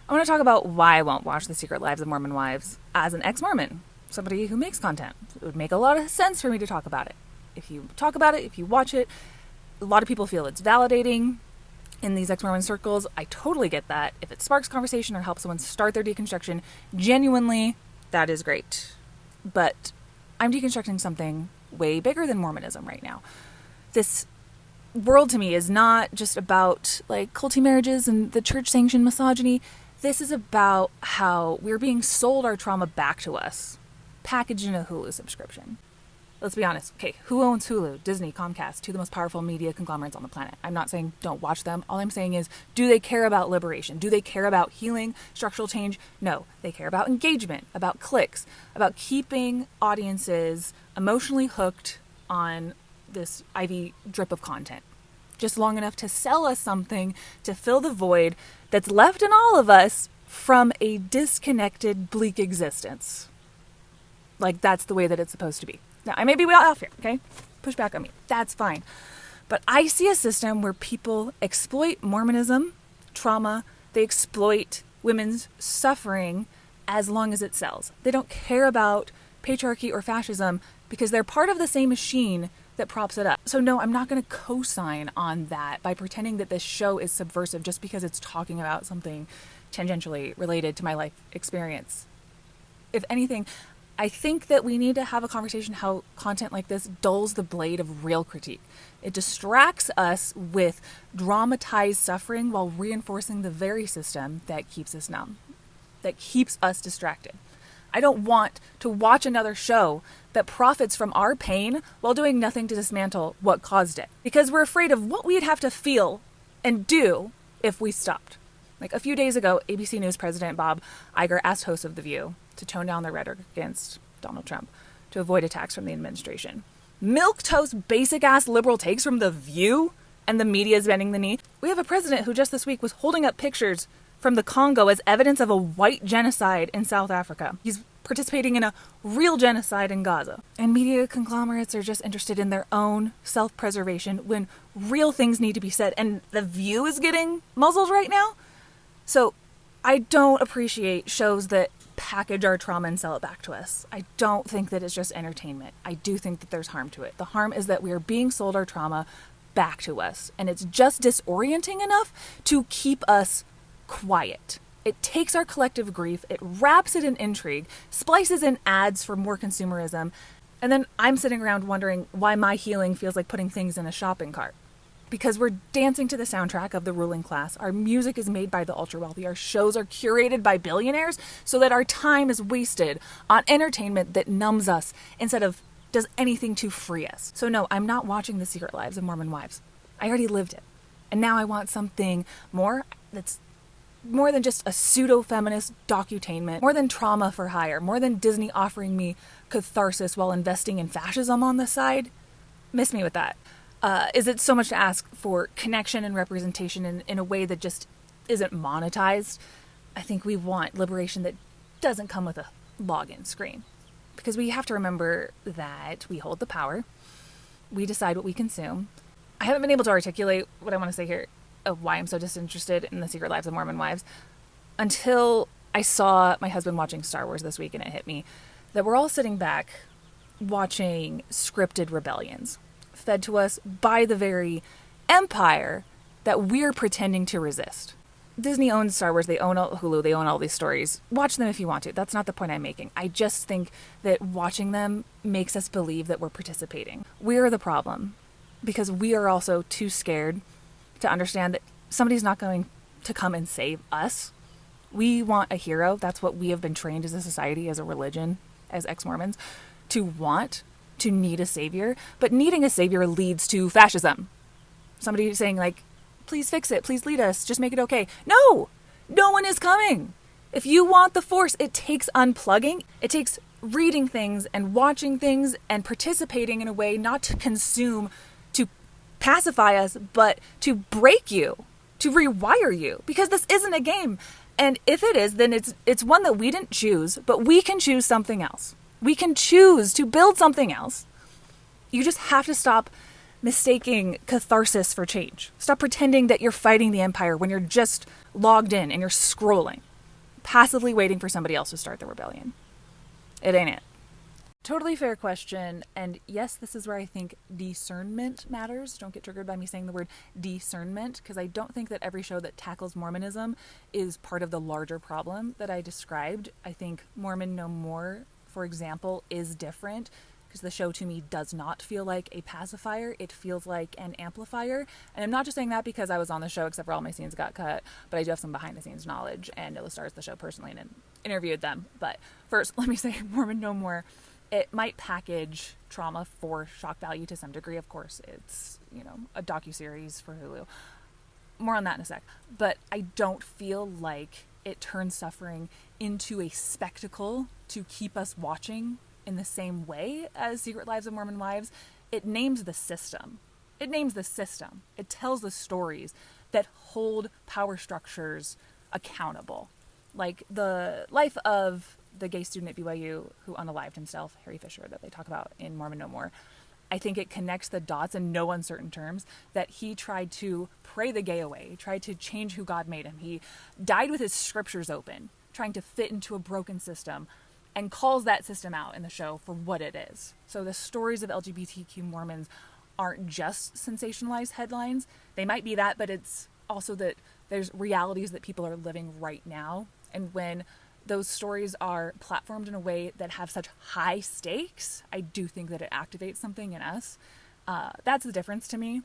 I want to talk about why I won't watch The Secret Lives of Mormon Wives as an ex-Mormon, somebody who makes content. It would make a lot of sense for me to talk about it. If you talk about it, if you watch it, a lot of people feel it's validating in these ex-Mormon circles. I totally get that. If it sparks conversation or helps someone start their deconstruction, genuinely, that is great. But I'm deconstructing something way bigger than Mormonism right now. This world to me is not just about like culty marriages and the church-sanctioned misogyny. This is about how we're being sold our trauma back to us, packaged in a Hulu subscription. Let's be honest. Okay, who owns Hulu? Disney, Comcast, two of the most powerful media conglomerates on the planet. I'm not saying don't watch them. All I'm saying is, do they care about liberation? Do they care about healing, structural change? No. They care about engagement, about clicks, about keeping audiences emotionally hooked on this IV drip of content. Just long enough to sell us something to fill the void that's left in all of us from a disconnected, bleak existence. Like, that's the way that it's supposed to be. Now, I may be way off here, okay? Push back on me. That's fine. But I see a system where people exploit Mormonism, trauma, they exploit women's suffering as long as it sells. They don't care about patriarchy or fascism because they're part of the same machine that props it up. So no, I'm not going to co-sign on that by pretending that this show is subversive just because it's talking about something tangentially related to my life experience. If anything, I think that we need to have a conversation how content like this dulls the blade of real critique. It distracts us with dramatized suffering while reinforcing the very system that keeps us numb, that keeps us distracted. I don't want to watch another show that profits from our pain while doing nothing to dismantle what caused it. Because we're afraid of what we'd have to feel and do if we stopped. Like a few days ago, ABC News President Bob Iger asked hosts of The View to tone down their rhetoric against Donald Trump to avoid attacks from the administration. Milquetoast basic-ass liberal takes from The View and the media is bending the knee. We have a president who just this week was holding up pictures from the Congo as evidence of a white genocide in South Africa. He's participating in a real genocide in Gaza. And media conglomerates are just interested in their own self-preservation when real things need to be said. And The View is getting muzzled right now. So I don't appreciate shows that package our trauma and sell it back to us. I don't think that it's just entertainment. I do think that there's harm to it. The harm is that we are being sold our trauma back to us. And it's just disorienting enough to keep us quiet. It takes our collective grief, it wraps it in intrigue, splices in ads for more consumerism, and then I'm sitting around wondering why my healing feels like putting things in a shopping cart. Because we're dancing to the soundtrack of the ruling class. Our music is made by the ultra-wealthy. Our shows are curated by billionaires so that our time is wasted on entertainment that numbs us instead of does anything to free us. So no, I'm not watching The Secret Lives of Mormon Wives. I already lived it. And now I want something more that's more than just a pseudo-feminist docutainment, more than trauma for hire, more than Disney offering me catharsis while investing in fascism on the side. Miss me with that. Is it so much to ask for connection and representation in a way that just isn't monetized? I think we want liberation that doesn't come with a login screen. Because we have to remember that we hold the power. We decide what we consume. I haven't been able to articulate what I want to say here of why I'm so disinterested in The Secret Lives of Mormon Wives until I saw my husband watching Star Wars this week, and it hit me that we're all sitting back watching scripted rebellions fed to us by the very empire that we're pretending to resist. Disney owns Star Wars, they own Hulu, they own all these stories. Watch them if you want to. That's not the point I'm making. I just think that watching them makes us believe that we're participating. We're the problem because we are also too scared to understand that somebody's not going to come and save us. We want a hero. That's what we have been trained as a society, as a religion, as ex-Mormons, to want, to need a savior. But needing a savior leads to fascism. Somebody saying like, please fix it, please lead us, just make it okay. No! No one is coming! If you want the force, it takes unplugging. It takes reading things and watching things and participating in a way not to consume, to pacify us, but to break you, to rewire you. Because this isn't a game. And if it is, then it's one that we didn't choose, but we can choose something else. We can choose to build something else. You just have to stop mistaking catharsis for change. Stop pretending that you're fighting the empire when you're just logged in and you're scrolling. passively waiting for somebody else to start the rebellion. It ain't it. Totally fair question. And yes, this is where I think discernment matters. Don't get triggered by me saying the word discernment, because I don't think that every show that tackles Mormonism is part of the larger problem that I described. I think Mormon No More, for example, is different, because the show to me does not feel like a pacifier. It feels like an amplifier. And I'm not just saying that because I was on the show, except for all my scenes got cut, but I do have some behind the scenes knowledge and know the stars of the show personally and interviewed them. But first, let me say Mormon No More, it might package trauma for shock value to some degree. Of course, it's, a docuseries for Hulu. More on that in a sec. But I don't feel like it turns suffering into a spectacle to keep us watching in the same way as Secret Lives of Mormon Wives. It names the system. It tells the stories that hold power structures accountable. Like the life of the gay student at BYU who unalived himself, Harry Fisher, that they talk about in Mormon No More. I think it connects the dots in no uncertain terms that he tried to pray the gay away. He tried to change who God made him. He died with his scriptures open, trying to fit into a broken system, and calls that system out in the show for what it is. So the stories of LGBTQ Mormons aren't just sensationalized headlines. They might be that, but it's also that there's realities that people are living right now. And when those stories are platformed in a way that have such high stakes, I do think that it activates something in us. That's the difference to me.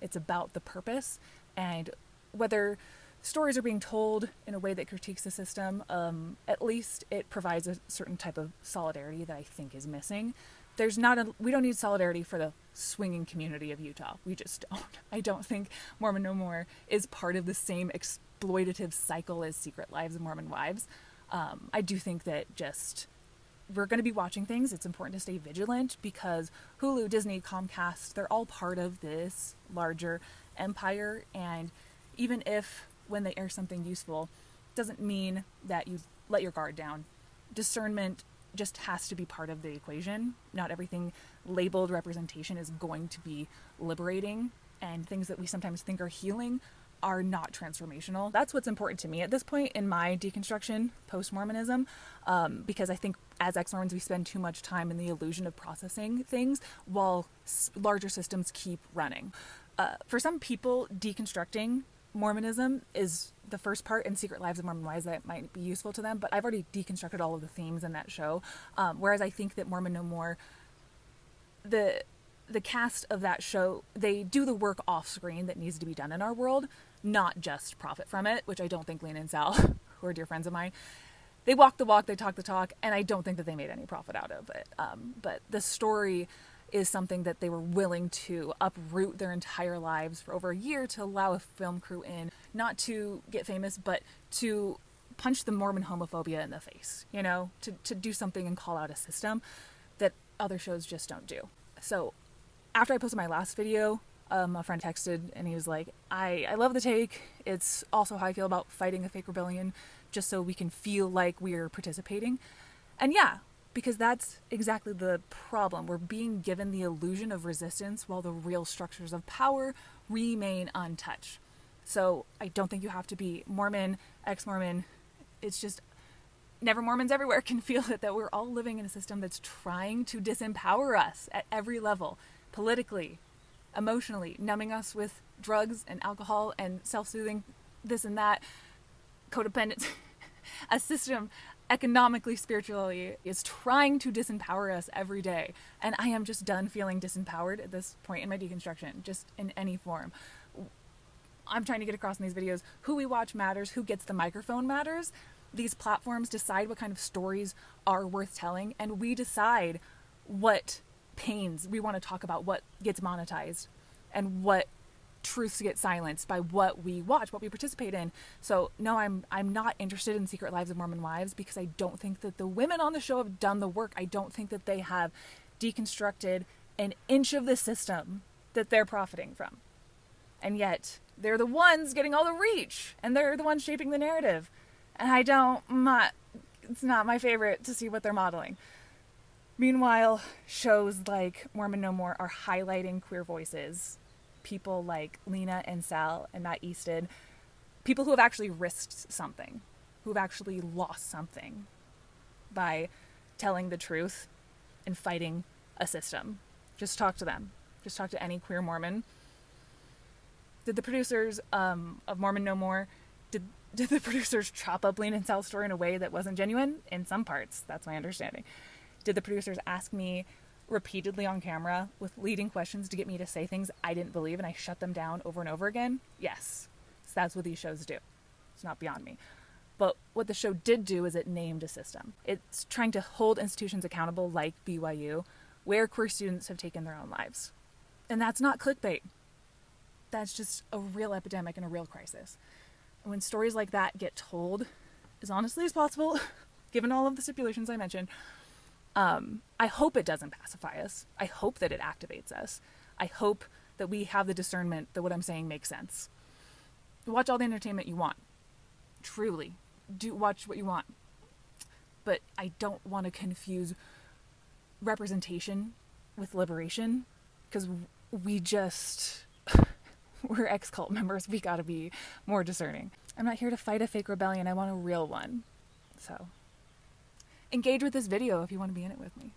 It's about the purpose, and whether stories are being told in a way that critiques the system, at least it provides a certain type of solidarity that I think is missing. We don't need solidarity for the swinging community of Utah. We just don't. I don't think Mormon No More is part of the same exploitative cycle as Secret Lives of Mormon Wives. I do think that we're going to be watching things. It's important to stay vigilant because Hulu, Disney, Comcast, they're all part of this larger empire. And even if when they air something useful, doesn't mean that you let your guard down. Discernment just has to be part of the equation. Not everything labeled representation is going to be liberating, and things that we sometimes think are healing are not transformational. That's what's important to me at this point in my deconstruction post-Mormonism, because I think as ex-Mormons we spend too much time in the illusion of processing things while larger systems keep running. For some people, deconstructing Mormonism is the first part, in Secret Lives of Mormon Wives that might be useful to them, but I've already deconstructed all of the themes in that show, whereas I think that Mormon No More, the cast of that show, they do the work off screen that needs to be done in our world, not just profit from it, which I don't think Lena and Sal, who are dear friends of mine, they walk the walk, they talk the talk, and I don't think that they made any profit out of it. But the story is something that they were willing to uproot their entire lives for over a year to allow a film crew in, not to get famous, but to punch the Mormon homophobia in the face, to do something and call out a system that other shows just don't do. So after I posted my last video, a friend texted and he was like, I love the take. It's also how I feel about fighting a fake rebellion, just so we can feel like we're participating. And yeah, because that's exactly the problem. We're being given the illusion of resistance while the real structures of power remain untouched. So I don't think you have to be Mormon, ex-Mormon. It's just Never Mormons everywhere can feel it, that we're all living in a system that's trying to disempower us at every level, politically, emotionally, numbing us with drugs and alcohol and self-soothing, this and that, codependence. A system economically, spiritually, is trying to disempower us every day. And I am just done feeling disempowered at this point in my deconstruction, just in any form. I'm trying to get across in these videos, who we watch matters, who gets the microphone matters. These platforms decide what kind of stories are worth telling, and we decide what pains we want to talk about, what gets monetized, and what truths get silenced by what we watch, what we participate in. So no, I'm not interested in Secret Lives of Mormon Wives because I don't think that the women on the show have done the work. I don't think that they have deconstructed an inch of the system that they're profiting from. And yet they're the ones getting all the reach, and they're the ones shaping the narrative. And it's not my favorite to see what they're modeling. Meanwhile, shows like Mormon No More are highlighting queer voices. People like Lena and Sal and Matt Easton, people who have actually risked something. who've actually lost something by telling the truth and fighting a system. Just talk to them. Just talk to any queer Mormon. Did the producers of Mormon No More, did the producers chop up Lean and South's story in a way that wasn't genuine? In some parts, that's my understanding. Did the producers ask me repeatedly on camera with leading questions to get me to say things I didn't believe and I shut them down over and over again? Yes. So that's what these shows do. It's not beyond me. But what the show did do is it named a system. It's trying to hold institutions accountable like BYU, where queer students have taken their own lives. And that's not clickbait. That's just a real epidemic and a real crisis. And when stories like that get told as honestly as possible, given all of the stipulations I mentioned, I hope it doesn't pacify us. I hope that it activates us. I hope that we have the discernment that what I'm saying makes sense. Watch all the entertainment you want. Truly. Do watch what you want. But I don't want to confuse representation with liberation, because we're ex-cult members. We gotta be more discerning. I'm not here to fight a fake rebellion. I want a real one. So engage with this video if you want to be in it with me.